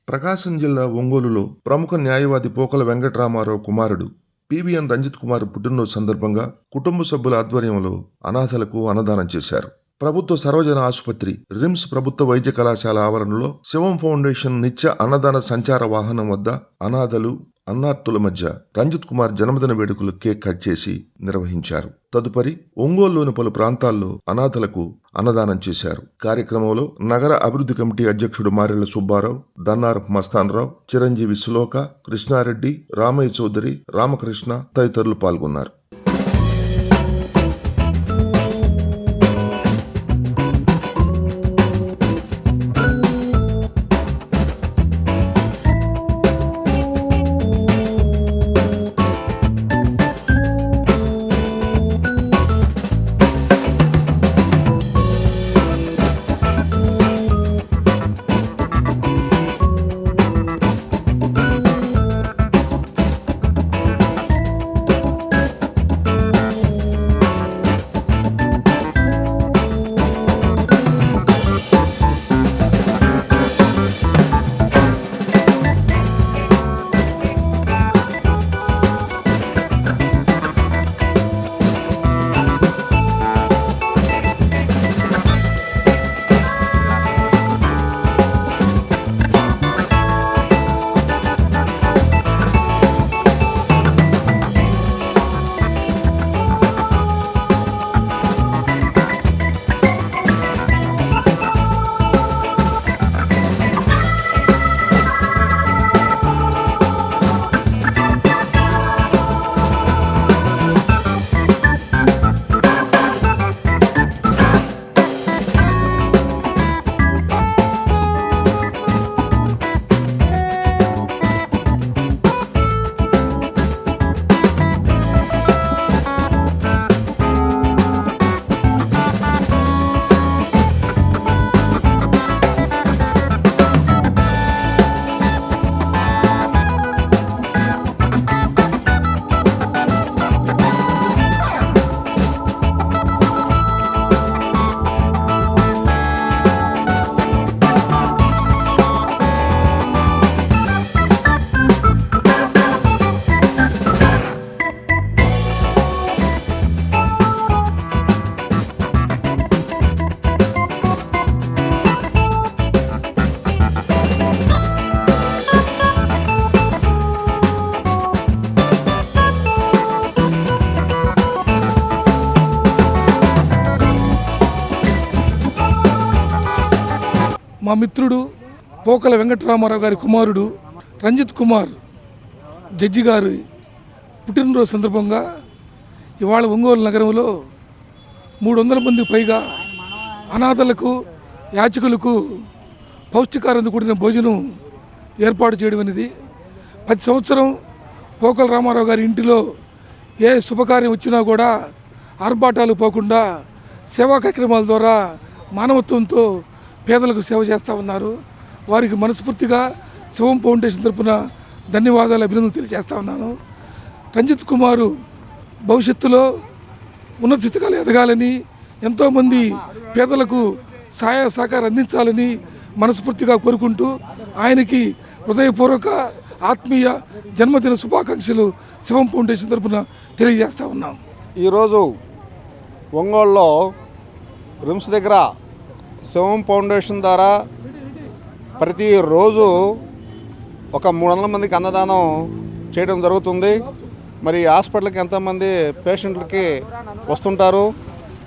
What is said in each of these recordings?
ప్రకాశం జిల్లా ఒంగోలులో ప్రముఖ న్యాయవాది పోకల వెంకటరామారావు కుమారుడు పివిఎన్ రంజిత్ కుమార్ పుట్టినరోజు సందర్భంగా కుటుంబ సభ్యుల ఆధ్వర్యంలో అనాథలకు అన్నదానం చేశారు. ప్రభుత్వ సర్వజన ఆసుపత్రి రిమ్స్ ప్రభుత్వ వైద్య కళాశాల ఆవరణలో శివం ఫౌండేషన్ నిత్య అన్నదాన సంచార వాహనం వద్ద అనాథలు, అన్నార్తుల మధ్య రంజిత్ కుమార్ జన్మదిన వేడుకలు కేక్ కట్ చేసి నిర్వహించారు. తదుపరి ఒంగోలులోని పలు ప్రాంతాల్లో అనాథలకు అన్నదానం చేశారు. కార్యక్రమంలో నగర అభివృద్ధి కమిటీ అధ్యక్షుడు మారెళ్ల సుబ్బారావు, దన్నారపు మస్తాన్రావు, చిరంజీవి సులోక, కృష్ణారెడ్డి, రామయ్య చౌదరి, రామకృష్ణ తదితరులు పాల్గొన్నారు. మా మిత్రుడు పోకల వెంకటరామారావు గారి కుమారుడు రంజిత్ కుమార్ జడ్జి గారి పుట్టినరోజు సందర్భంగా ఇవాళ ఒంగోలు నగరంలో 300 మందికి పైగా అనాథలకు, యాచకులకు పౌష్టికారంతో కూడిన భోజనం ఏర్పాటు చేయడం అనేది ప్రతి సంవత్సరం పోకల రామారావు గారి ఇంటిలో ఏ శుభకార్యం వచ్చినా కూడా ఆర్భాటాలు పోకుండా సేవా కార్యక్రమాల ద్వారా మానవత్వంతో పేదలకు సేవ చేస్తూ ఉన్నారు. వారికి మనస్ఫూర్తిగా శివం ఫౌండేషన్ తరఫున ధన్యవాదాలు, అభినందనలు తెలియజేస్తూ ఉన్నాను. రంజిత్ కుమారు భవిష్యత్తులో ఉన్నత స్థితికాలు ఎదగాలని, ఎంతోమంది పేదలకు సహాయ సహకారం అందించాలని మనస్ఫూర్తిగా కోరుకుంటూ ఆయనకి హృదయపూర్వక ఆత్మీయ జన్మదిన శుభాకాంక్షలు శివం ఫౌండేషన్ తరఫున తెలియజేస్తూ ఉన్నాం. ఈరోజు ఒంగోలులో రిమ్స్ దగ్గర శివం ఫౌండేషన్ ద్వారా ప్రతిరోజు ఒక 300 మందికి అన్నదానం చేయడం జరుగుతుంది. మరి హాస్పిటల్కి ఎంతోమంది పేషెంట్లకి వస్తుంటారు.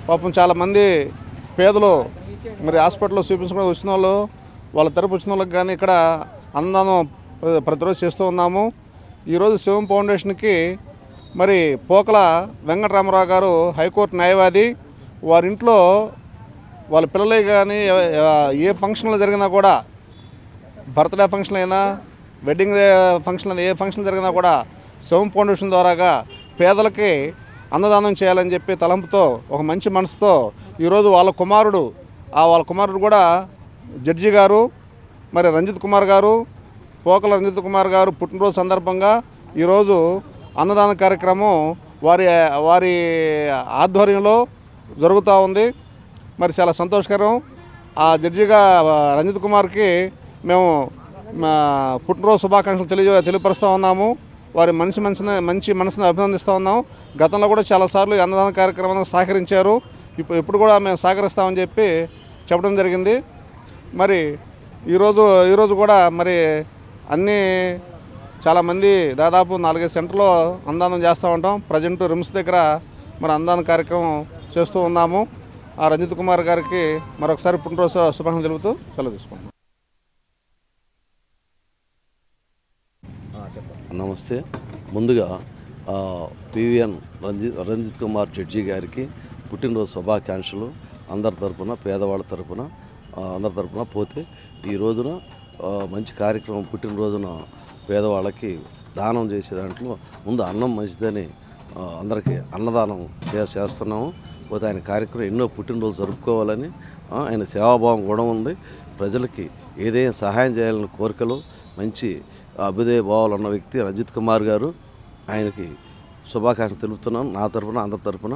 పాపం చాలామంది పేదలు మరి హాస్పిటల్లో చూపించుకుని వచ్చిన వాళ్ళు, వాళ్ళ తరపు వచ్చిన వాళ్ళకి కానీ ఇక్కడ అన్నదానం ప్రతిరోజు చేస్తూ ఉన్నాము. ఈరోజు శివం ఫౌండేషన్కి మరి పోకల వెంకటరామారావు గారు హైకోర్టు న్యాయవాది, వారింట్లో వాళ్ళ పిల్లలే కానీ ఏ ఫంక్షన్లో జరిగినా కూడా, బర్త్డే ఫంక్షన్ అయినా, వెడ్డింగ్ ఫంక్షన్ అయినా, ఏ ఫంక్షన్ జరిగినా కూడా శివం ఫౌండేషన్ ద్వారాగా పేదలకి అన్నదానం చేయాలని చెప్పి తలంపుతో, ఒక మంచి మనసుతో ఈరోజు వాళ్ళ కుమారుడు కూడా జడ్జి గారు మరి రంజిత్ కుమార్ గారు, పోకల రంజిత్ కుమార్ గారు పుట్టినరోజు సందర్భంగా ఈరోజు అన్నదాన కార్యక్రమం వారి ఆధ్వర్యంలో జరుగుతూ ఉంది. మరి చాలా సంతోషకరం. ఆ జడ్జిగా రంజిత్ కుమార్కి మేము మా పుట్టినరోజు శుభాకాంక్షలు తెలియపరుస్తూ ఉన్నాము. వారి మంచి మనసుని అభినందిస్తూ ఉన్నాము. గతంలో కూడా చాలాసార్లు ఈ అన్నదాన కార్యక్రమానికి సహకరించారు. ఇప్పుడు కూడా మేము సహకరిస్తామని చెప్పి చెప్పడం జరిగింది. మరి ఈరోజు కూడా మరి అన్నీ చాలామంది దాదాపు 4-5 సెంటర్లో అన్నదానం చేస్తూ ఉంటాం. ప్రజెంట్ రిమ్స్ దగ్గర మరి అన్నదాన కార్యక్రమం చేస్తూ ఉన్నాము. ఆ రంజిత్ కుమార్ గారికి మరొకసారి పుట్టినరోజు శుభాకాంక్షలు తెలుపుతూ సెలవు తీసుకుంటున్నాం. నమస్తే. ముందుగా పివిఎన్ రంజిత్ కుమార్ జడ్జి గారికి పుట్టినరోజు శుభాకాంక్షలు. అందరి తరపున, పేదవాళ్ళ తరపున, అందరి తరపున. పోతే ఈ రోజున మంచి కార్యక్రమం, పుట్టినరోజున పేదవాళ్ళకి దానం చేసే దాంట్లో ముందు అన్నం మంచిదని అందరికీ అన్నదానం చేస్తున్నాము. పోతే ఆయన కార్యక్రమం ఎన్నో పుట్టినరోజు జరుపుకోవాలని ఆయన సేవాభావం కూడా ఉంది. ప్రజలకి ఏదైనా సహాయం చేయాలని కోరికలు, మంచి అభ్యుదయ భావాలు ఉన్న వ్యక్తి రంజిత్ కుమార్ గారు. ఆయనకి శుభాకాంక్షలు తెలుపుతున్నాను నా తరఫున, అందరి తరఫున.